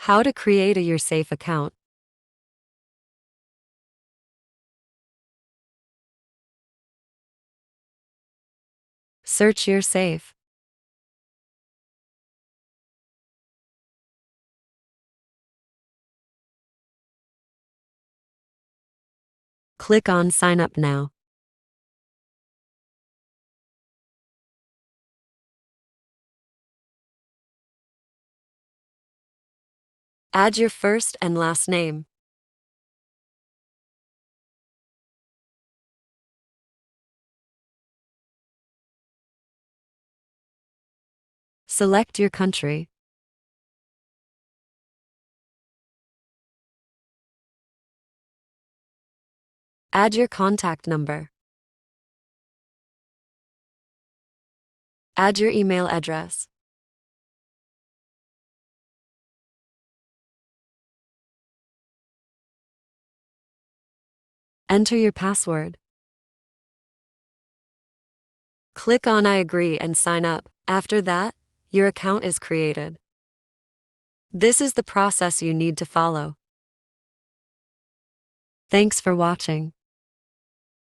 How to create a Yoursafe account. Search Yoursafe. Click on Sign Up Now. Add your first and last name. Select your country. Add your contact number. Add your email address. Enter your password. Click on I agree and sign up. After that, your account is created. This is the process you need to follow. Thanks for watching.